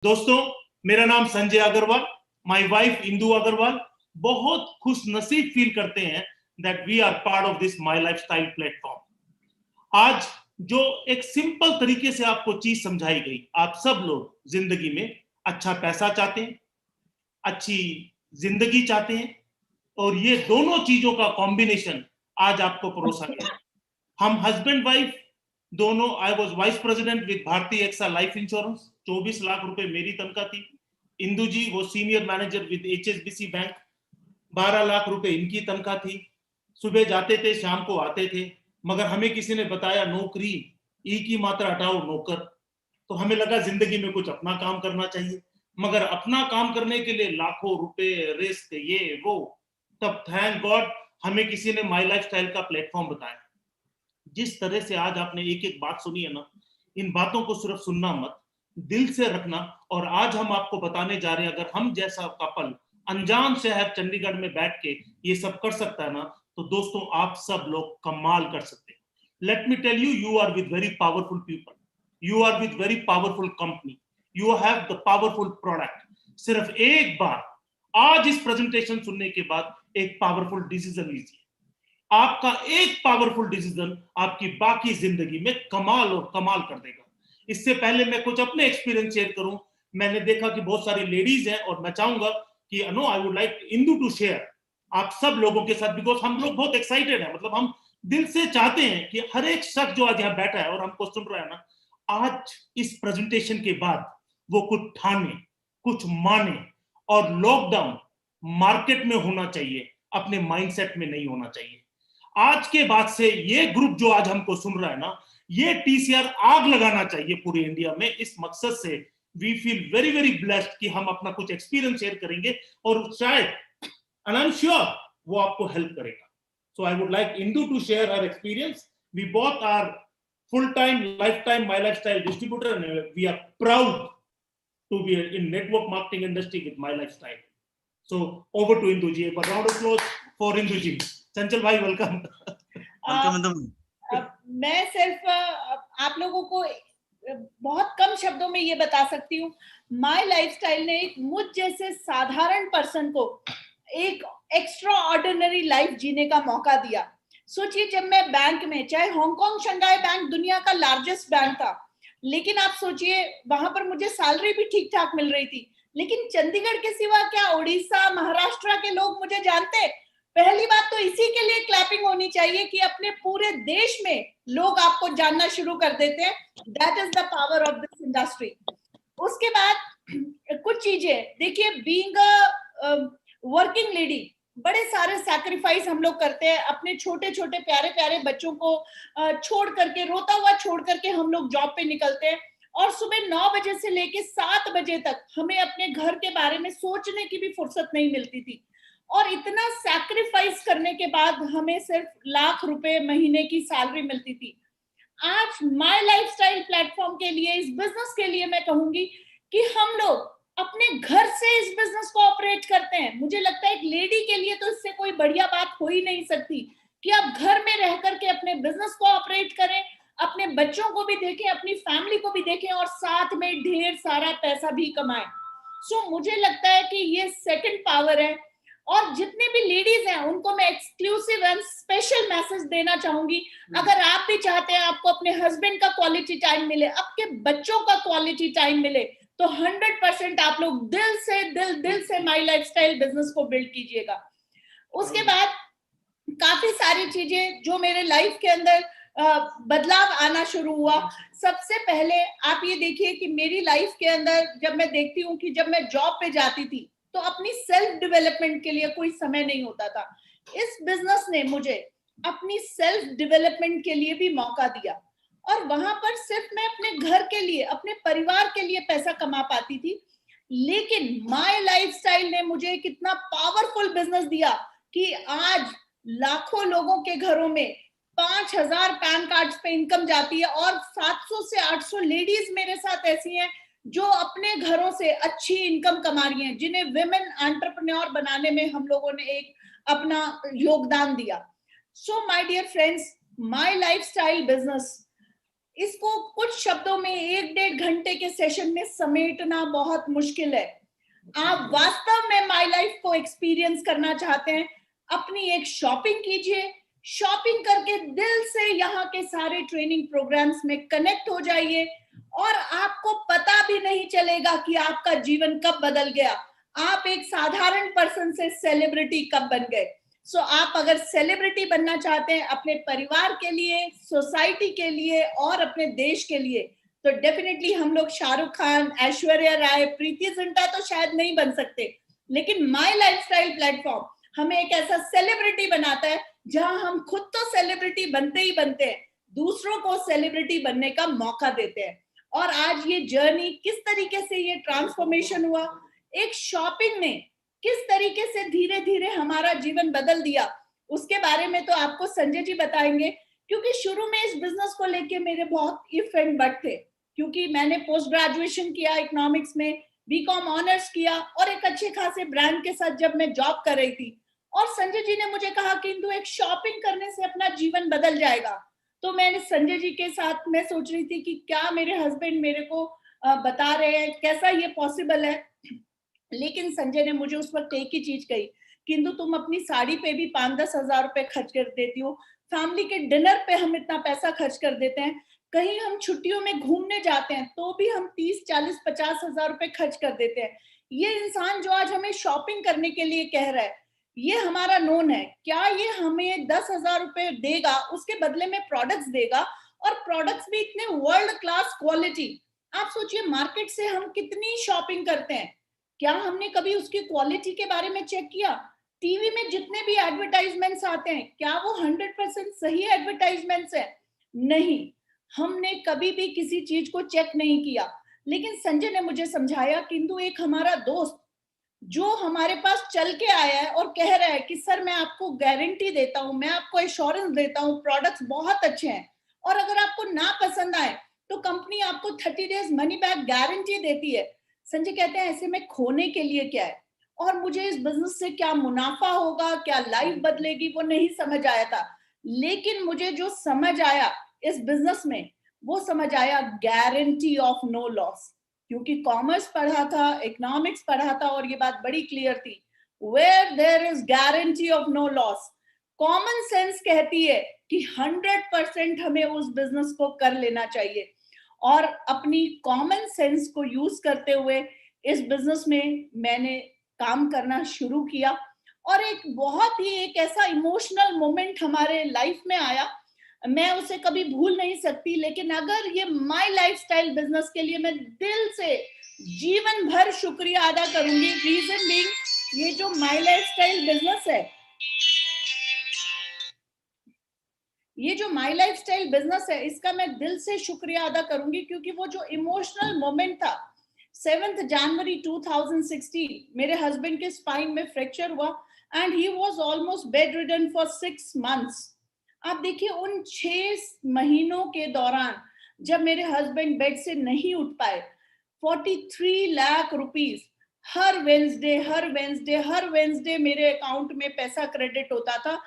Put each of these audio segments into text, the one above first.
दोस्तों, मेरा नाम संजय अग्रवाल, माय वाइफ इंदु अग्रवाल। बहुत खुश नसीब फील करते हैं that we are part of this my lifestyle platform. आज जो एक सिंपल तरीके से आपको चीज समझाई गई, आप सब लोग जिंदगी में अच्छा पैसा चाहते हैं, अच्छी जिंदगी चाहते हैं, और ये दोनों चीजों का कॉम्बिनेशन आज आपको परोसा गया। हम हस्बैंड वाइफ दोनों। I was vice president with भारतीय एक्सा लाइफ इंश्योरेंस, 24 लाख रुपए मेरी तनख्वाह थी। इंदु जी वो senior manager with HSBC bank, 12 lakh रुपए इनकी तनख्वाह थी। सुबह जाते थे, शाम को आते थे, मगर हमें किसी ने बताया नौकरी, ई की मात्रा हटाओ नौकर। तो हमें लगा जिंदगी में कुछ अपना काम करना चाहिए, मगर अपना काम करने के लिए लाखों रुपए, रिस्क, ये वो। तब थैंक गॉड हमें किसी ने माई लाइफ स्टाइल का प्लेटफॉर्म बताया। जिस तरह से आज आपने एक एक बात सुनी है ना, इन बातों को सिर्फ सुनना मत, दिल से रखना। और आज हम आपको बताने जा रहे हैं, अगर हम जैसा कपल अनजान शहर चंडीगढ़ में बैठ के ये सब कर सकता है ना, तो दोस्तों आप सब लोग कमाल कर सकते हैं। Let me tell you, you are with very powerful people, you are with very powerful company, you have the powerful product. सिर्फ एक बार आज इस प्रेजेंटेशन सुनने के बाद एक पावरफुल डिसीजन लीजिए। आपका एक पावरफुल डिसीजन आपकी बाकी जिंदगी में कमाल और कमाल कर देगा। इससे पहले मैं कुछ अपने एक्सपीरियंस शेयर करूं। मैंने देखा कि बहुत सारी लेडीज हैं, और मैं चाहूंगा कि no I would like Indu to share आप सब लोगों के साथ, बिकॉज हम लोग बहुत एक्साइटेड हैं। मतलब हम दिल से चाहते हैं कि हर एक शख्स जो आज यहाँ बैठा है और हमको सुन रहा है ना, आज इस प्रेजेंटेशन के बाद वो कुछ ठाने, कुछ माने। और लॉकडाउन मार्केट में होना चाहिए, अपने माइंडसेट में नहीं होना चाहिए। आज के बाद से ये ग्रुप जो आज हमको सुन रहा है ना, ये TCR आग लगाना चाहिए पूरे इंडिया में। इस मकसद से we feel very very blessed कि हम अपना कुछ एक्सपीरियंस शेयर करेंगे, और शायद एंड आई एम श्योर वो आपको हेल्प करेगा। So I would like Indu to share her experience. We both are full time lifetime my lifestyle distributor, and we are proud to be in network marketing industry with my lifestyle. So over to Indu ji. A round of applause for Indu ji. Chanchal bhai, welcome. मैं सिर्फ आप लोगों को बहुत कम शब्दों में ये बता सकती हूँ, माय लाइफस्टाइल ने एक मुझ जैसे साधारण पर्सन को एक एक्स्ट्रा ऑर्डिनरी लाइफ जीने का मौका दिया। सोचिए, जब मैं बैंक में, चाहे हांगकांग शंघाई बैंक दुनिया का लार्जेस्ट बैंक था, लेकिन आप सोचिए वहां पर मुझे सैलरी भी ठीक ठाक मिल रही थी, लेकिन चंडीगढ़ के सिवा क्या उड़ीसा, महाराष्ट्र के लोग मुझे जानते? पहली बात तो इसी के लिए क्लैपिंग होनी चाहिए कि अपने पूरे देश में लोग आपको जानना शुरू कर देते हैं। That is the power of this industry. उसके बाद कुछ चीजें देखिए, बीइंग अ वर्किंग लेडी, बड़े सारे सैक्रिफाइस हम लोग करते हैं। अपने छोटे छोटे प्यारे प्यारे बच्चों को छोड़ करके, रोता हुआ छोड़ करके हम लोग जॉब पे निकलते हैं, और सुबह 9 बजे से लेके 7 बजे तक हमें अपने घर के बारे में सोचने की भी फुर्सत नहीं मिलती थी। और इतना सैक्रिफाइस करने के बाद हमें सिर्फ लाख रुपए महीने की सैलरी मिलती थी। आज माय लाइफस्टाइल प्लेटफॉर्म के लिए, इस बिजनेस के लिए मैं कहूंगी कि हम लोग अपने घर से इस बिजनेस को ऑपरेट करते हैं। मुझे लगता है एक लेडी के लिए तो इससे कोई बढ़िया बात हो ही नहीं सकती कि आप घर में रह करके अपने बिजनेस को ऑपरेट करें, अपने बच्चों को भी देखें, अपनी फैमिली को भी देखें, और साथ में ढेर सारा पैसा भी कमाएं। सो मुझे लगता है कि ये सेकंड पावर है। और जितने भी लेडीज हैं उनको मैं एक्सक्लूसिव एंड स्पेशल मैसेज देना चाहूंगी। अगर आप भी चाहते हैं आपको अपने हस्बैंड का क्वालिटी टाइम मिले, आपके बच्चों का क्वालिटी टाइम मिले, तो 100% आप लोग दिल से माई लाइफस्टाइल बिजनेस को बिल्ड कीजिएगा। उसके बाद काफी सारी चीजें जो मेरे लाइफ के अंदर बदलाव आना शुरू हुआ। सबसे पहले आप ये देखिए कि मेरी लाइफ के अंदर जब मैं देखती हूँ कि जब मैं जॉब पे जाती थी तो अपनी सेल्फ डेवलपमेंट के लिए कोई समय नहीं होता था। इस बिजनेस ने मुझे अपनी सेल्फ डेवलपमेंट के लिए भी मौका दिया, और वहां पर सिर्फ मैं अपने घर के लिए, अपने परिवार के लिए पैसा कमा पाती थी, लेकिन माय लाइफस्टाइल ने मुझे कितना पावरफुल बिजनेस दिया कि आज लाखों लोगों के घरों में 5000 पैन कार्ड्स पे इनकम जाती है, और 700 से 800 लेडीज मेरे साथ ऐसी हैं जो अपने घरों से अच्छी इनकम कमा रही हैं, जिन्हें विमेन एंटरप्रेन्योर बनाने में हम लोगों ने एक अपना योगदान दिया। So my dear friends, my lifestyle business इसको कुछ शब्दों में 1-1.5 घंटे के सेशन में समेटना बहुत मुश्किल है। आप वास्तव में माई लाइफ को एक्सपीरियंस करना चाहते हैं, अपनी एक शॉपिंग कीजिए, शॉपिंग करके दिल से यहाँ के सारे ट्रेनिंग प्रोग्राम्स में कनेक्ट हो जाइए और आपको पता भी नहीं चलेगा कि आपका जीवन कब बदल गया। आप एक साधारण पर्सन से सेलिब्रिटी कब बन गए। सो आप अगर सेलिब्रिटी बनना चाहते हैं अपने परिवार के लिए, सोसाइटी के लिए और अपने देश के लिए, तो डेफिनेटली हम लोग शाहरुख खान, ऐश्वर्या राय, प्रीति जिंटा तो शायद नहीं बन सकते, लेकिन माई लाइफस्टाइल प्लेटफॉर्म हमें एक ऐसा सेलिब्रिटी बनाता है जहां हम खुद तो सेलिब्रिटी बनते ही बनते हैं, दूसरों को सेलिब्रिटी बनने का मौका देते हैं। और आज ये जर्नी किस तरीके से ये ट्रांसफॉर्मेशन हुआ, एक शॉपिंग ने किस तरीके से धीरे धीरे हमारा जीवन बदल दिया, उसके बारे में तो आपको संजय जी बताएंगे। क्योंकि शुरू में इस बिजनेस को लेके मेरे बहुत इफ एंड बट थे, क्योंकि मैंने पोस्ट ग्रेजुएशन किया इकोनॉमिक्स में, बीकॉम ऑनर्स किया और एक अच्छे खासे ब्रांड के साथ जब मैं जॉब कर रही थी, और संजय जी ने मुझे कहा कि तू एक शॉपिंग करने से अपना जीवन बदल जाएगा। तो मैंने संजय जी के साथ मैं सोच रही थी कि क्या मेरे हस्बैंड मेरे को बता रहे हैं, कैसा ये पॉसिबल है। लेकिन संजय ने मुझे उस वक्त एक ही चीज कही, किंतु तुम अपनी साड़ी पे भी 5-10 हजार रुपए खर्च कर देती हो, फैमिली के डिनर पे हम इतना पैसा खर्च कर देते हैं, कहीं हम छुट्टियों में घूमने जाते हैं तो भी हम 30, 40, 50 हजार रुपए खर्च कर देते हैं। ये इंसान जो आज हमें शॉपिंग करने के लिए कह रहा है, ये हमारा नोन है, क्या ये हमें 10,000 रुपए देगा, उसके बदले में प्रोडक्ट्स देगा, और प्रोडक्ट्स भी इतने वर्ल्ड क्लास क्वालिटी। आप सोचिए मार्केट से हम कितनी शॉपिंग करते हैं, क्या हमने कभी उसकी क्वालिटी के बारे में चेक किया। टीवी में जितने भी एडवर्टाइजमेंट्स आते हैं, क्या वो 100% सही एडवर्टाइजमेंट्स है? नहीं, हमने कभी भी किसी चीज को चेक नहीं किया। लेकिन संजय ने मुझे समझाया, किंतु एक हमारा दोस्त जो हमारे पास चल के आया है और कह रहा है कि सर मैं आपको गारंटी देता हूं, मैं आपको एश्योरेंस देता हूं, प्रोडक्ट्स बहुत अच्छे हैं, और अगर आपको ना पसंद आए तो कंपनी आपको 30 डेज मनी बैक गारंटी देती है। संजय कहते हैं ऐसे में खोने के लिए क्या है, और मुझे इस बिजनेस से क्या मुनाफा होगा, क्या लाइफ बदलेगी, वो नहीं समझ आया था। लेकिन मुझे जो समझ आया इस बिजनेस में, वो समझ आया गारंटी ऑफ नो लॉस। क्योंकि कॉमर्स पढ़ा था, इकोनॉमिक्स पढ़ा था, और ये बात बड़ी क्लियर थी, where there is guarantee of no loss, common sense कहती है कि 100% हमें उस बिजनेस को कर लेना चाहिए। और अपनी कॉमन सेंस को यूज करते हुए इस बिजनेस में मैंने काम करना शुरू किया, और एक बहुत ही एक ऐसा इमोशनल मोमेंट हमारे लाइफ में आया, मैं उसे कभी भूल नहीं सकती। लेकिन अगर ये माय लाइफस्टाइल बिजनेस के लिए मैं दिल से जीवन भर शुक्रिया अदा करूंगी। रीजन बीइंग, ये जो माय लाइफस्टाइल बिजनेस है, ये जो माय लाइफस्टाइल बिजनेस है, इसका मैं दिल से शुक्रिया अदा करूंगी, क्योंकि वो जो इमोशनल मोमेंट था, 7 जनवरी 2016 मेरे हस्बैंड के स्पाइन में फ्रैक्चर हुआ and he was almost bed ridden for 6 months. आप देखिए उन 6 महीनों के दौरान जब मेरे हस्बैंड बेड से नहीं उठ पाए, 43 लाख रुपीस हर वेंसडे मेरे अकाउंट में पैसा क्रेडिट होता था,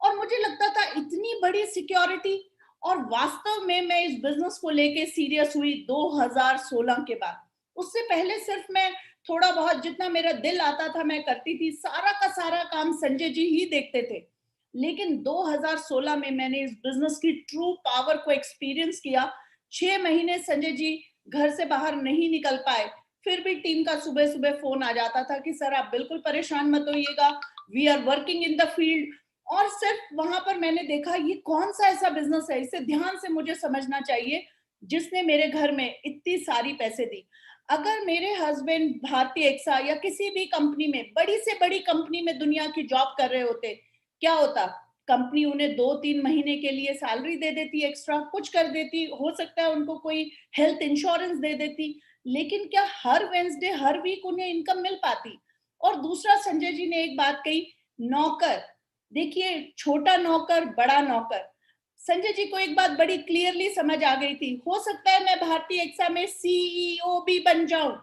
और मुझे लगता था इतनी बड़ी सिक्योरिटी। और वास्तव में मैं इस बिजनेस को लेके सीरियस हुई 2016 के बाद। उससे पहले सिर्फ मैं थोड़ा बहुत जितना मेरा दिल आता था मैं करती थी, सारा का सारा काम संजय जी ही देखते थे। लेकिन 2016 में मैंने इस बिजनेस की ट्रू पावर को एक्सपीरियंस किया। 6 महीने संजय जी घर से बाहर नहीं निकल पाए, फिर भी टीम का सुबह सुबह फोन आ जाता था कि सर आप बिल्कुल परेशान मत होइएगा, we are working in the field. और सिर्फ वहां पर मैंने देखा ये कौन सा ऐसा बिजनेस है, इसे ध्यान से मुझे समझना चाहिए, जिसने मेरे घर में इतनी सारी पैसे दी। अगर मेरे हस्बैंड भारतीय एक्सा या किसी भी कंपनी में, बड़ी से बड़ी कंपनी में दुनिया की जॉब कर रहे होते, क्या होता, कंपनी उन्हें 2-3 महीने के लिए सैलरी दे देती, एक्स्ट्रा कुछ कर देती, हो सकता है उनको कोई हेल्थ इंश्योरेंस दे देती, लेकिन क्या हर वेंसडे हर वीक उन्हें इनकम मिल पाती। और दूसरा, संजय जी ने एक बात कही, नौकर, देखिए छोटा नौकर बड़ा नौकर। संजय जी को एक बात बड़ी क्लियरली समझ आ गई थी, हो सकता है मैं भारतीय एक्सा में सीईओ भी बन जाऊं,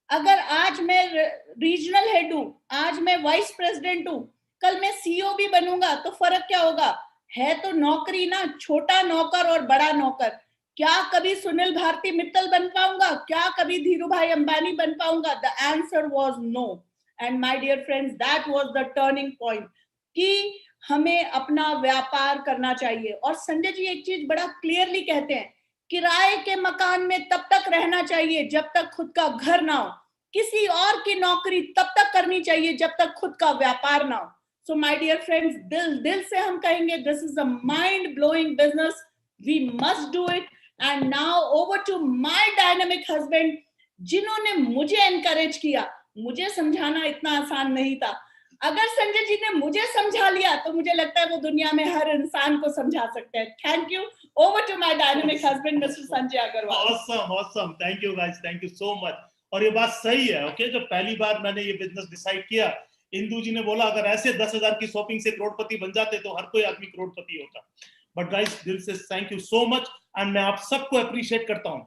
अगर आज मैं रीजनल हेड हूं, आज मैं वाइस प्रेसिडेंट हूं, कल मैं सीईओ भी बनूंगा, तो फर्क क्या होगा, है तो नौकरी ना, छोटा नौकर और बड़ा नौकर। क्या कभी सुनील भारती मित्तल बन पाऊंगा? क्या कभी धीरू भाई अंबानी बन पाऊंगा? The answer was no. And my dear friends, that was the turning point कि हमें अपना व्यापार करना चाहिए. और संजय जी एक चीज बड़ा क्लियरली कहते हैं, किराए के मकान में तब तक रहना चाहिए जब तक खुद का घर ना हो. किसी और की नौकरी तब तक करनी चाहिए जब तक खुद का व्यापार ना हो. सो माय डियर फ्रेंड्स, दिल से हम कहेंगे, this is a mind blowing business. We must do it. And now over to my dynamic husband, जिन्होंने मुझे एनकरेज किया. मुझे समझाना इतना आसान नहीं था. अगर संजय जी ने मुझे समझा लिया तो मुझे लगता है वो दुनिया में हर इंसान को समझा सकते हैं. Thank you. Over to my dynamic husband mister Sanjay Agarwal. Awesome awesome, thank you guys, thank you so much. और ये बात सही है. ओके, जब पहली बार मैंने ये बिजनेस डिसाइड किया, इंदू जी ने बोला अगर ऐसे 10,000 की शॉपिंग से करोड़पति बन जाते तो हर कोई आदमी करोड़पति होता. बट गाइस, दिल से thank you so much. And मैं आप सबको अप्रिशिएट करता हूं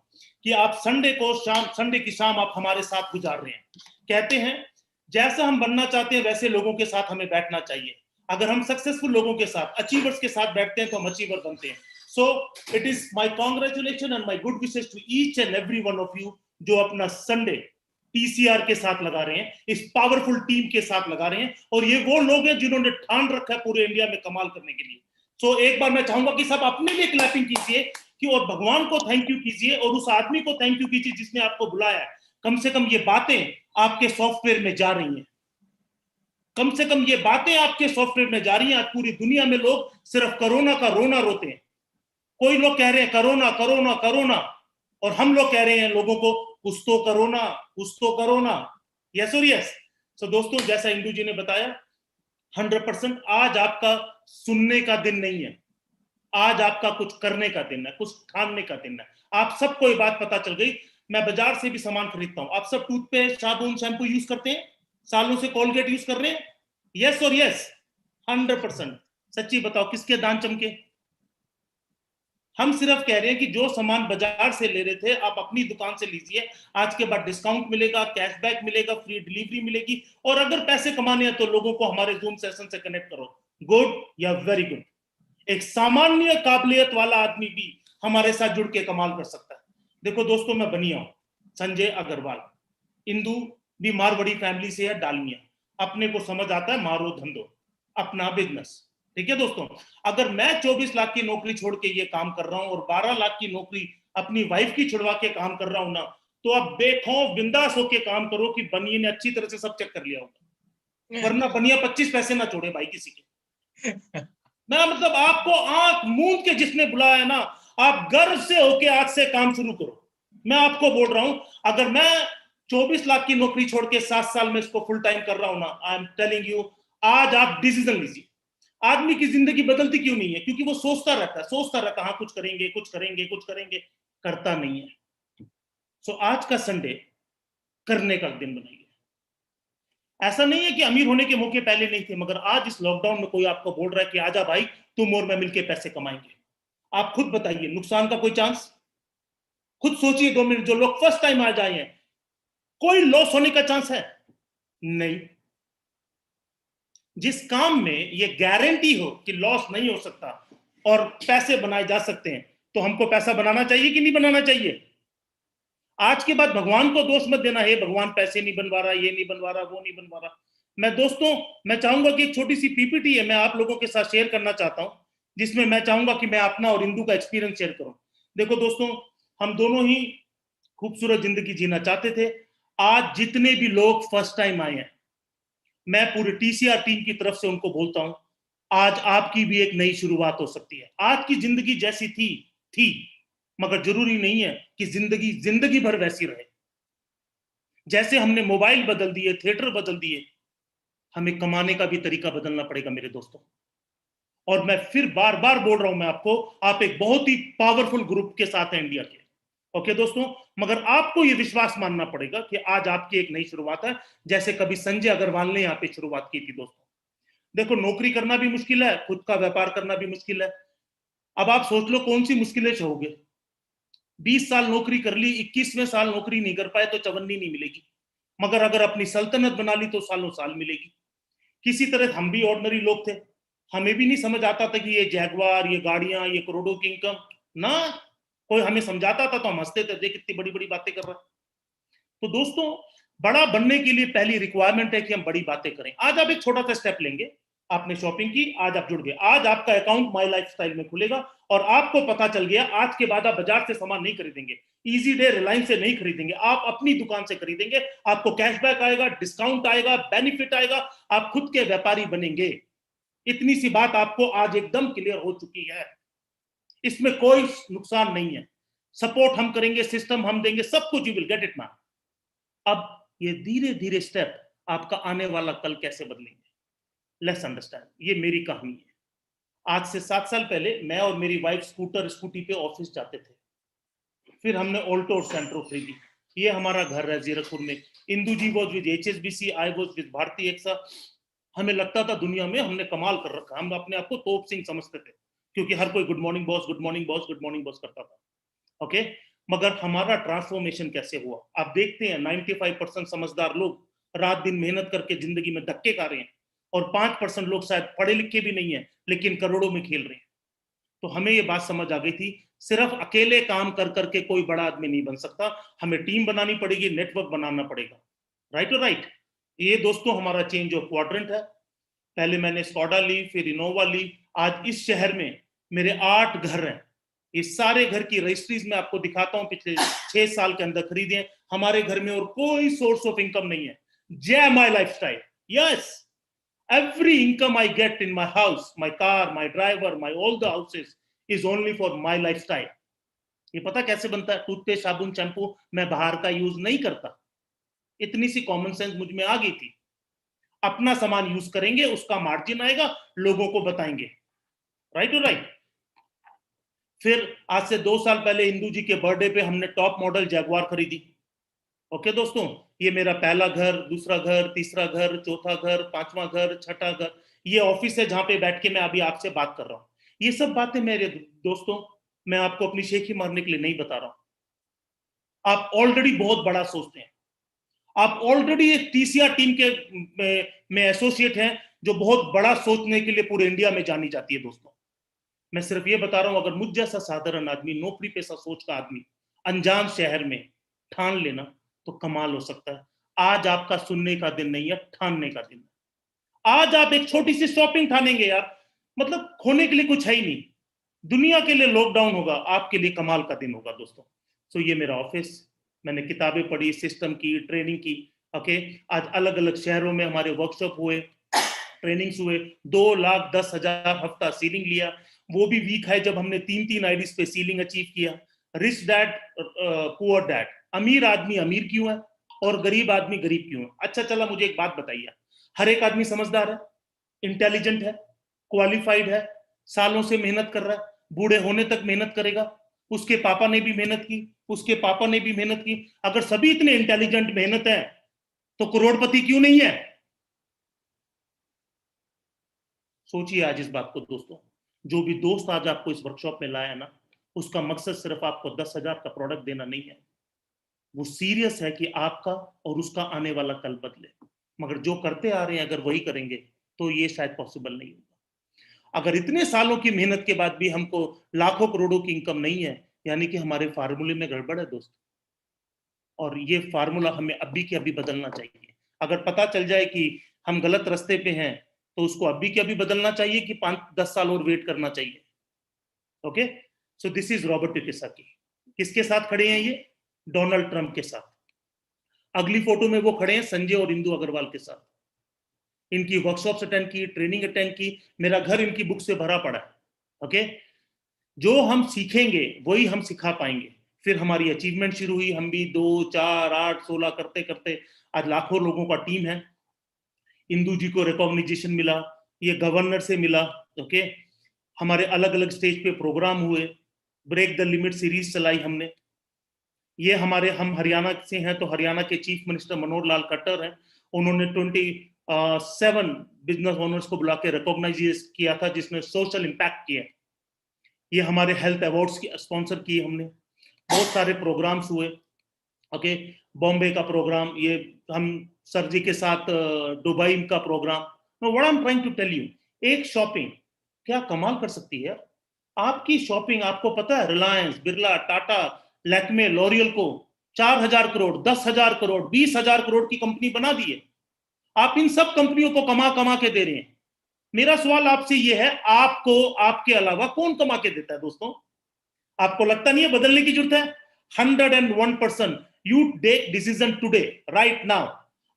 कि आप संडे की शाम आप हमारे साथ गुजार रहे हैं. कहते हैं जैसा हम बनना चाहते हैं वैसे लोगों के साथ हमें बैठना चाहिए. अगर हम सक्सेसफुल लोगों के साथ, अचीवर्स के साथ बैठते हैं तो हम अचीवर बनते हैं. So it is my congratulations and my good wishes to each and every one of you जो अपना संडे TCR के साथ लगा रहे हैं, इस पावरफुल टीम के साथ लगा रहे हैं. और ये वो लोग हैं जिन्होंने ठान रखा है पूरे इंडिया में कमाल करने के लिए. So एक बार मैं चाहूंगा कि सब अपने लिए क्लैपिंग कीजिए कि और भगवान को थैंक यू कीजिए और उस आदमी को थैंक यू कीजिए जिसने आपको बुलाया है. कम से कम ये बातें आपके सॉफ्टवेयर में जा रही हैं. कम से कम ये बातें आपके सॉफ्टवेयर में जा रही हैं. आज पूरी दुनिया में लोग सिर्फ कोरोना का रोना रोते हैं. कोई लोग कह रहे हैं करोना करोना करोना, और हम लोग कह रहे हैं लोगों को कुछ तो करोना, कुछ तो करोना. यस और यस. सो दोस्तों, जैसा इंदू जी ने बताया, 100% आज आपका सुनने का दिन नहीं है. आज आपका कुछ करने का दिन है, कुछ ठानने का दिन है. आप सबको ये बात पता चल गई. मैं बाजार से भी सामान खरीदता हूं. आप सब टूथपेस्ट, साबुन, शैम्पू यूज करते हैं, सालों से कोलगेट यूज कर रहे हैं. यस और यस. 100%. सच्ची बताओ किसके दांत चमके? हम सिर्फ कह रहे हैं कि जो सामान बाजार से ले रहे थे आप अपनी दुकान से लीजिए. आज के बाद डिस्काउंट मिलेगा, कैशबैक मिलेगा, फ्री डिलीवरी मिलेगी. और अगर पैसे कमाने हैं तो लोगों को हमारे जूम सेशन से कनेक्ट करो. गुड या वेरी गुड. एक सामान्य काबिलियत वाला आदमी भी हमारे साथ जुड़ के कमाल कर सकता है. देखो दोस्तों, मैं बनिया हूं, संजय अग्रवाल. इंदू भी मारवाड़ी फैमिली से है, डालमिया. अपने को समझ आता है मारो धंधो, अपना बिजनेस. ठीक है दोस्तों, अगर मैं 24 लाख की नौकरी छोड़ के ये काम कर रहा हूं और 12 लाख की नौकरी अपनी वाइफ की छुड़वा के काम कर रहा हूं ना, तो आप बेखौफ बिंदास होके काम करो कि बनिए ने अच्छी तरह से सब चेक कर लिया होगा. वरना बनिया 25 पैसे ना छोड़े भाई किसी के. मैं मतलब आपको आंख मूंद के जिसने बुलाया ना, आप गर्व से होके आज से काम शुरू करो. मैं आपको बोल रहा हूं, अगर मैं 24 लाख की नौकरी छोड़ के 7 साल में इसको फुल टाइम कर रहा हूं ना, आई एम टेलिंग यू, आज आप डिसीजन लीजिए. आदमी की जिंदगी बदलती क्यों नहीं है? क्योंकि वो सोचता रहता हाँ कुछ करेंगे, कुछ करेंगे, कुछ करेंगे, करता नहीं है. सो आज का संडे करने का दिन बनाइए. ऐसा नहीं है कि अमीर होने के मौके पहले नहीं थे, मगर आज इस लॉकडाउन में कोई आपको बोल रहा है कि आजा भाई, तुम और मैं मिलके पैसे कमाएंगे. आप खुद बताइए, नुकसान का कोई चांस? खुद सोचिए 2 मिनट. जो लोग फर्स्ट टाइम आ जाए हैं, कोई लॉस होने का चांस है? नहीं. जिस काम में ये गारंटी हो कि लॉस नहीं हो सकता और पैसे बनाए जा सकते हैं, तो हमको पैसा बनाना चाहिए कि नहीं बनाना चाहिए? आज के बाद भगवान को दोष मत देना, हे भगवान पैसे नहीं बनवा रहा, ये नहीं बनवा रहा, वो नहीं बनवा रहा. मैं दोस्तों, मैं चाहूंगा कि एक छोटी सी पीपीटी है, मैं आप लोगों के साथ शेयर करना चाहता हूं, जिसमें मैं चाहूंगा कि मैं अपना और इंदू का एक्सपीरियंस शेयर करूं. देखो दोस्तों, हम दोनों ही खूबसूरत जिंदगी जीना चाहते थे. आज जितने भी लोग फर्स्ट टाइम आए हैं, मैं पूरी TCR टीम की तरफ से उनको बोलता हूं, आज आपकी भी एक नई शुरुआत हो सकती है. आज की जिंदगी जैसी थी, मगर जरूरी नहीं है कि जिंदगी भर वैसी रहे. जैसे हमने मोबाइल बदल दिए, थिएटर बदल दिए, हमें कमाने का भी तरीका बदलना पड़ेगा मेरे दोस्तों. और मैं फिर बार बार बोल रहा हूं, मैं आपको, आप एक बहुत ही पावरफुल ग्रुप के साथ हैं इंडिया के. ओके दोस्तों, मगर आपको यह विश्वास मानना पड़ेगा कि आज आपकी एक नई शुरुआत है, जैसे कभी संजय अग्रवाल ने यहां पे शुरुआत की थी. दोस्तों देखो, नौकरी करना भी मुश्किल है, खुद का व्यापार करना भी मुश्किल है. अब आप सोच लो कौन सी मुश्किलें सहोगे. 20 साल नौकरी कर ली, 21वें साल नौकरी नहीं कर पाए तो चवन्नी नहीं मिलेगी, मगर अगर अपनी सल्तनत बना ली तो सालों साल मिलेगी. किसी तरह हम भी ऑर्डिनरी लोग थे, हमें भी नहीं समझ आता था कि ये जैगवार, ये गाड़ियां, ये करोड़ों की इनकम ना. कोई हमें समझाता था तो हम हंसते थे, देख कितनी बड़ी बड़ी बातें कर रहा है। तो दोस्तों, बड़ा बनने के लिए पहली रिक्वायरमेंट है कि हम बड़ी बातें करें। आज आप एक छोटा सा स्टेप लेंगे, आपने शॉपिंग की, आज आप जुड़ गए, आज आपका अकाउंट माई लाइफस्टाइल में खुलेगा और आपको पता चल गया आज के बाद आप बाजार से सामान नहीं खरीदेंगे, इजी डे रिलायंस से नहीं खरीदेंगे, आप अपनी दुकान से खरीदेंगे, आपको कैशबैक आएगा, डिस्काउंट आएगा, बेनिफिट आएगा, आप खुद के व्यापारी बनेंगे। इतनी सी बात आपको आज एकदम क्लियर हो चुकी है, इसमें कोई नुकसान नहीं है। सपोर्ट हम करेंगे, सिस्टम हम देंगे, सब कुछ, you will get it man. अब ये धीरे धीरे स्टेप आपका आने वाला कल कैसे बदलेंगे, लेट्स अंडरस्टैंड। ये मेरी कहानी है। आज से 7 साल पहले मैं और मेरी वाइफ स्कूटी पे ऑफिस जाते थे। फिर हमने ऑल्टो और सेंट्रो खरीदी। ये हमारा घर है जीरकपुर में। Indu ji was with HSBC, I was with Bharti AXA. हमें लगता था दुनिया में हमने कमाल कर रखा, हम अपने आप को तोप सिंह समझते थे, क्योंकि हर कोई good morning boss, good morning boss, good morning boss करता था। ओके, मगर हमारा ट्रांसफॉर्मेशन कैसे हुआ आप देखते हैं। 95% समझदार लोग रात दिन मेहनत करके जिंदगी में धक्के खा रहे हैं, और 5% लोग शायद पढ़े लिखे भी नहीं है लेकिन करोड़ों में खेल रहे हैं। तो हमें ये बात समझ आ गई थी, सिर्फ अकेले काम कर करके कोई बड़ा आदमी नहीं बन सकता, हमें टीम बनानी पड़ेगी, नेटवर्क बनाना पड़ेगा। राइट और राइट। ये दोस्तों हमारा चेंज ऑफ क्वाड्रेंट है। पहले मैंने स्कॉडा ली, फिर इनोवा ली। आज इस शहर में मेरे 8 घर हैं। ये सारे घर की रजिस्ट्रीज में आपको दिखाता हूं, पिछले 6 साल के अंदर खरीदे हैं। हमारे घर में और कोई सोर्स ऑफ इनकम नहीं है। जय my lifestyle. Yes, every income I get in my house, my car, my driver, my all the houses is only for my lifestyle. ये पता कैसे बनता है? टूथपेस्ट, साबुन, शैम्पू मैं बाहर का यूज नहीं करता। इतनी सी कॉमन सेंस मुझ में आ गई थी। अपना सामान यूज करेंगे, उसका मार्जिन आएगा, लोगों को बताएंगे। राइट और राइट। फिर आज से 2 साल पहले इंदू जी के बर्थडे पे हमने टॉप मॉडल जैगवार खरीदी। ओके दोस्तों, ये मेरा पहला घर, दूसरा घर, तीसरा घर, चौथा घर, 5वां घर, छठा घर। ये ऑफिस है जहां पे बैठ के मैं अभी आपसे बात कर रहा हूँ। ये सब बातें मेरे दोस्तों मैं आपको अपनी शेखी मारने के लिए नहीं बता रहा हूं। आप ऑलरेडी बहुत बड़ा सोचते हैं। आप ऑलरेडी एक TCR टीम के में एसोसिएट हैं, जो बहुत बड़ा सोचने के लिए पूरे इंडिया में जानी जाती है। दोस्तों मैं सिर्फ ये बता रहा हूं, अगर मुझ जैसा साधारण आदमी, नौकरी पेशा सोच का आदमी अनजान शहर में ठान लेना तो कमाल हो सकता है। आज आपका सुनने का दिन नहीं है, ठानने का दिन है। आज आप एक छोटी सी शॉपिंग ठानेंगे यार, मतलब खोने के लिए कुछ है ही नहीं। दुनिया के लिए लॉकडाउन होगा, आपके लिए कमाल का दिन होगा दोस्तों। सो ये मेरा ऑफिस, मैंने किताबें पढ़ी, सिस्टम की, ट्रेनिंग की। ओके, आज अलग अलग शहरों में हमारे वर्कशॉप हुए, ट्रेनिंग्स हुए। 2,10,000 हफ्ता सीलिंग लिया। वो भी वीक है जब हमने 3-3 आईडीज पे सीलिंग अचीव किया। Rich dad, poor dad. अमीर आदमी अमीर क्यों है और गरीब आदमी गरीब क्यों है? अच्छा चला, मुझे एक बात बताइए, हर एक आदमी समझदार है, इंटेलिजेंट है, क्वालिफाइड है, सालों से मेहनत कर रहा है, बूढ़े होने तक मेहनत करेगा। उसके पापा ने भी मेहनत की, उसके पापा ने भी मेहनत की। अगर सभी इतने इंटेलिजेंट मेहनत है तो करोड़पति क्यों नहीं है? सोचिए आज इस बात को दोस्तों। जो भी दोस्त आज आपको इस वर्कशॉप में लाया ना, उसका मकसद सिर्फ आपको 10,000 का प्रोडक्ट देना नहीं है। वो सीरियस है कि आपका और उसका आने वाला कल बदले। मगर जो करते आ रहे हैं अगर वही करेंगे तो ये शायद पॉसिबल नहीं होगा। अगर इतने सालों की मेहनत के बाद भी हमको लाखों करोड़ों की इनकम नहीं है, यानी कि हमारे फार्मूले में गड़बड़ है दोस्त। और ये फार्मूला हमें अभी के अभी बदलना चाहिए। अगर पता चल जाए कि हम गलत रास्ते पे हैं तो उसको अभी के अभी बदलना चाहिए कि 5-10 साल और वेट करना चाहिए। Okay, so this is Robert Kiyosaki. किसके साथ खड़े हैं ये? डोनाल्ड ट्रंप के साथ। अगली फोटो में वो खड़े हैं संजय और इंदु अग्रवाल के साथ। इनकी वर्कशॉप्स अटेंड की, ट्रेनिंग अटेंड की, मेरा घर इनकी बुक से भरा पड़ा है। ओके, जो हम सीखेंगे वही हम सिखा पाएंगे। फिर हमारी अचीवमेंट शुरू हुई, हम भी 2, 4, 8, 16 करते करते आज लाखों लोगों का टीम है। इंदू जी को रिकॉग्निशन मिला, ये गवर्नर से मिला। ओके, हमारे अलग अलग स्टेज पे प्रोग्राम हुए, ब्रेक द लिमिट सीरीज चलाई हमने। ये हमारे, हम हरियाणा से हैं तो हरियाणा के चीफ मिनिस्टर मनोहर लाल खट्टर हैं। उन्होंने 27 बिजनेस ओनर्स को बुला के रिकॉग्नाइज किया था, जिसने सोशल इंपैक्ट किया। ये हमारे हेल्थ अवार्ड्स की स्पॉन्सर किए हमने। बहुत सारे प्रोग्राम्स हुए। ओके, बॉम्बे का प्रोग्राम, ये हम सर जी के साथ दुबई का program. What I am trying to tell you, एक शॉपिंग क्या कमाल कर सकती है। आपकी शॉपिंग, आपको पता है रिलायंस, बिरला, टाटा, लैक्मे, लॉरियल को 4,000 करोड़, 10,000 करोड़, 20,000 करोड़ की कंपनी बना दी है। आप इन सब कंपनियों को कमा कमा के दे रहे हैं। मेरा सवाल आपसे यह है, आपको आपके अलावा कौन कमा के देता है दोस्तों? आपको लगता नहीं है बदलने की जरूरत है? 101% you take decision today, right now.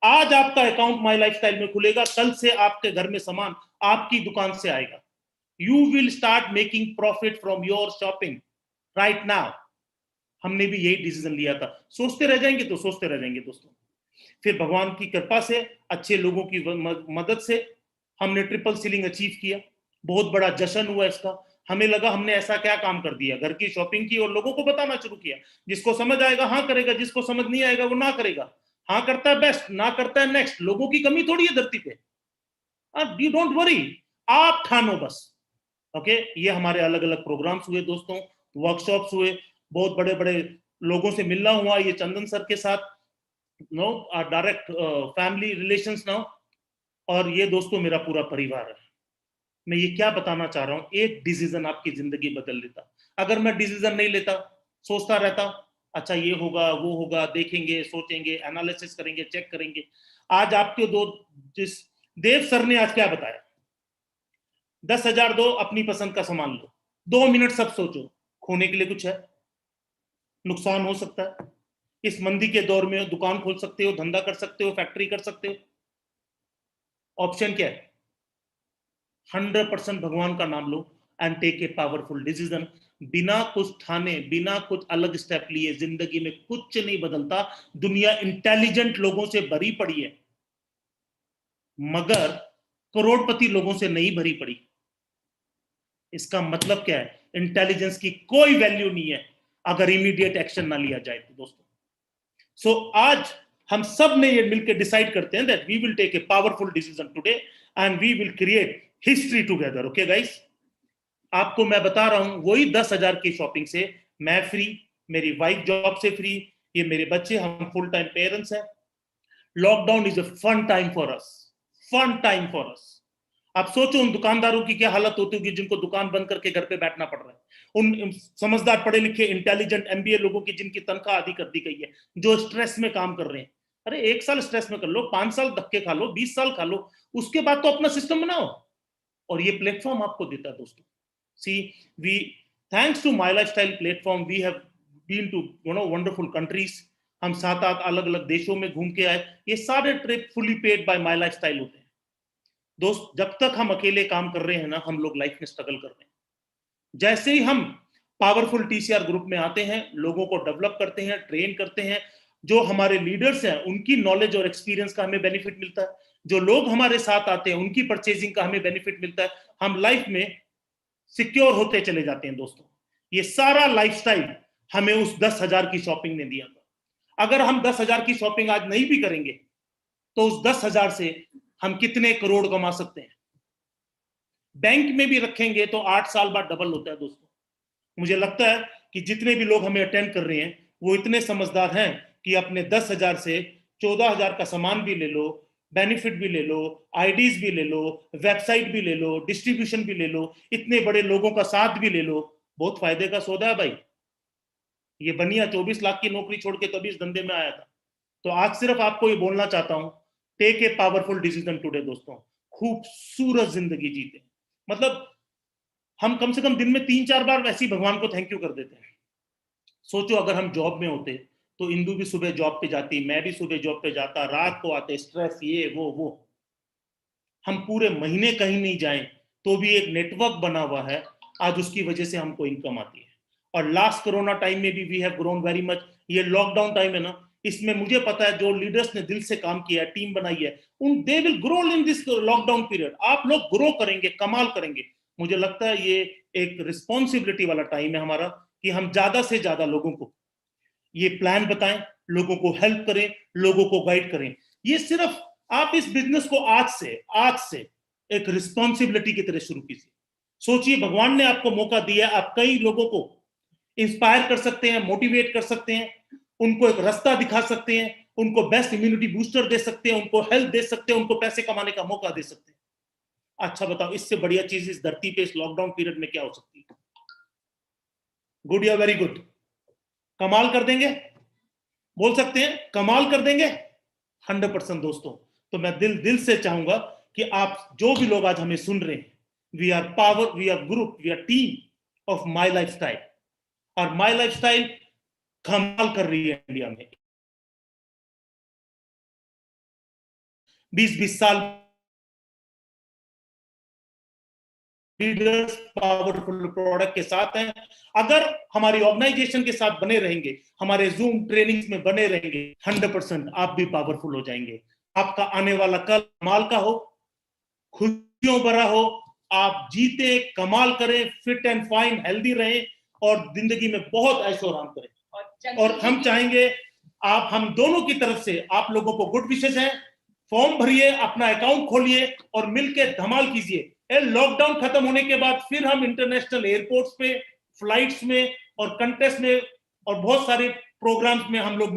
आज आपका अकाउंट माई लाइफस्टाइल में खुलेगा, कल से आपके घर में सामान आपकी दुकान से आएगा। You will start making profit from your shopping right now. हमने भी यही डिसीजन लिया था। सोचते रह जाएंगे तो सोचते रह जाएंगे दोस्तों। फिर भगवान की कृपा से, अच्छे लोगों की मदद से हमने ट्रिपल सीलिंग अचीव किया। बहुत बड़ा जश्न हुआ इसका। हमें लगा हमने ऐसा क्या काम कर दिया, घर की शॉपिंग की और लोगों को बताना शुरू किया। जिसको समझ आएगा हाँ करेगा, जिसको समझ नहीं आएगा वो ना करेगा। हाँ करता है बेस्ट, ना करता है नेक्स्ट। लोगों की कमी थोड़ी है धरती पे। यू डोंट वरी, आप ठानो बस। ओके, ये हमारे अलग अलग प्रोग्राम्स हुए दोस्तों, वर्कशॉप्स हुए, बहुत बड़े बड़े लोगों से मिलना हुआ, ये चंदन सर के साथ no direct family relations now. और ये दोस्तों मेरा पूरा परिवार है। मैं ये क्या बताना चाह रहा हूं, एक डिसीजन आपकी जिंदगी बदल देता। अगर मैं डिसीजन नहीं लेता, सोचता रहता अच्छा ये होगा वो होगा, देखेंगे सोचेंगे एनालिसिस करेंगे चेक करेंगे। आज आपके दो, जिस देव सर ने आज क्या बताया, 10,000 दो, अपनी पसंद का सामान लो, 2 मिनट सब सोचो, खोने के लिए कुछ है? नुकसान हो सकता है? इस मंदी के दौर में दुकान खोल सकते हो, धंधा कर सकते हो, फैक्ट्री कर सकते हो। ऑप्शन क्या है? 100% भगवान का नाम लो and take a powerful decision. बिना कुछ ठाने, बिना कुछ अलग स्टेप लिए जिंदगी में कुछ नहीं बदलता। दुनिया इंटेलिजेंट लोगों से भरी पड़ी है, मगर करोड़पति लोगों से नहीं भरी पड़ी। इसका मतलब क्या है? इंटेलिजेंस की कोई वैल्यू नहीं है अगर इमीडिएट एक्शन ना लिया जाए तो दोस्तों। सो आज हम सब ने ये मिलकर डिसाइड करते हैं that we will take a powerful decision today and we will create history together. Okay guys, आपको मैं बता रहा हूं, वही 10,000 की शॉपिंग से मैं फ्री, मेरी वाइफ जॉब से फ्री, ये मेरे बच्चे, हम फुल टाइम पेरेंट्स हैं। Lockdown is a fun time for us, fun time for us. आप सोचो उन दुकानदारों की क्या हालत होती होगी जिनको दुकान बंद करके घर पे बैठना पड़ रहा है। उन समझदार पढ़े लिखे इंटेलिजेंट एमबीए लोगों की जिनकी तनख्वाह आधी कर दी गई है, जो स्ट्रेस में काम कर रहे हैं। अरे 1 साल स्ट्रेस में कर लो, 5 साल धक्के खा लो, 20 साल खा लो, उसके बाद तो अपना सिस्टम बनाओ। और ये प्लेटफॉर्म आपको देता है दोस्तों। See we, thanks to my lifestyle platform, we have been to wonderful countries. हम 7-8 अलग अलग देशों में घूम के आए। ये सारे trip fully paid by my lifestyle होते हैं दोस्त। जब तक हम अकेले काम कर रहे हैं ना, हम लोग लाइफ में स्ट्रगल कर रहे हैं। जैसे ही हम पावरफुल टीसीआर ग्रुप में आते हैं, लोगों को डेवलप करते हैं, ट्रेन करते हैं, जो हमारे लीडर्स हैं उनकी नॉलेज और एक्सपीरियंस का हमें बेनिफिट मिलता है, जो लोग हमारे साथ आते हैं उनकी परचेजिंग का हमें बेनिफिट मिलता है, हम लाइफ में सिक्योर होते चले जाते हैं दोस्तों। ये सारा लाइफस्टाइल हमें उस 10,000 की शॉपिंग ने दिया था। अगर हम 10,000 की शॉपिंग आज नहीं भी करेंगे तो उस 10,000 से हम कितने करोड़ कमा सकते हैं? बैंक में भी रखेंगे तो 8 साल बाद डबल होता है दोस्तों। मुझे लगता है कि जितने भी लोग हमें अटेंड कर रहे हैं वो इतने समझदार हैं कि अपने 10,000 से 14,000 का सामान भी ले लो, बेनिफिट भी ले लो, आईडीज भी ले लो, वेबसाइट भी ले लो, डिस्ट्रीब्यूशन भी ले लो, इतने बड़े लोगों का साथ भी ले लो। बहुत फायदे का सौदा है भाई। ये बनिया 24 लाख की नौकरी छोड़ के तभी इस धंधे में आया था। तो आज सिर्फ आपको ये बोलना चाहता हूं, take a powerful decision today दोस्तों। खूबसूरत जिंदगी जीते। मतलब हम कम से कम दिन में 3-4 बार वैसे ही भगवान को थैंक यू कर देते हैं। सोचो अगर हम जॉब में होते तो इंदु भी सुबह जॉब पे जाती, मैं भी सुबह जॉब पे जाता, रात को आते, स्ट्रेस ये वो। हम पूरे महीने कहीं नहीं जाएं तो भी एक नेटवर्क बना हुआ है, आज उसकी वजह से हमको इनकम आती है। और लास्ट कोरोना टाइम में भी we have grown very much. ये लॉकडाउन टाइम है ना, इसमें मुझे पता है जो लीडर्स ने दिल से काम किया है, टीम बनाई है, उन they will grow in this lockdown period. आप लोग ग्रो करेंगे, कमाल करेंगे। मुझे लगता है ये एक रिस्पॉन्सिबिलिटी वाला टाइम है हमारा कि हम ज्यादा से ज्यादा लोगों को ये प्लान बताएं, लोगों को हेल्प करें, लोगों को गाइड करें। ये सिर्फ आप इस बिजनेस को आज से एक रिस्पॉन्सिबिलिटी की तरह शुरू कीजिए। सोचिए भगवान ने आपको मौका दिया, आप कई लोगों को इंस्पायर कर सकते हैं, मोटिवेट कर सकते हैं, उनको एक रास्ता दिखा सकते हैं, उनको बेस्ट इम्यूनिटी बूस्टर दे सकते हैं, उनको हेल्प दे सकते हैं, उनको पैसे कमाने का मौका दे सकते हैं। अच्छा बताओ, इससे बढ़िया चीज इस धरती पे इस लॉकडाउन पीरियड में क्या हो सकती है? गुड या वेरी गुड? कमाल कर देंगे? बोल सकते हैं कमाल कर देंगे? 100% दोस्तों। तो मैं दिल से चाहूंगा कि आप जो भी लोग आज हमें सुन रहे हैं, we are power, we are group, we are team of my lifestyle, और माई लाइफस्टाइल कमाल कर रही है इंडिया में। 20-20 साल लीडर्स पावरफुल प्रोडक्ट के साथ हैं। अगर हमारी ऑर्गेनाइजेशन के साथ बने रहेंगे, हमारे जूम ट्रेनिंग्स में बने रहेंगे, 100% आप भी पावरफुल हो जाएंगे। आपका आने वाला कल कमाल का हो, खुशियों भरा हो, आप जीते, कमाल करें, फिट एंड फाइन, हेल्दी रहें और जिंदगी में बहुत ऐशो आराम करें। और हम चाहेंगे हम दोनों की तरफ से आप लोगों को गुड विशेष है। फॉर्म भरिए, अपना अकाउंट खोलिए और मिलके धमाल कीजिए। लॉकडाउन खत्म होने के बाद फिर हम इंटरनेशनल एयरपोर्ट्स पे, फ्लाइट्स में और कंटेस्ट में और बहुत सारे प्रोग्राम्स में हम लोग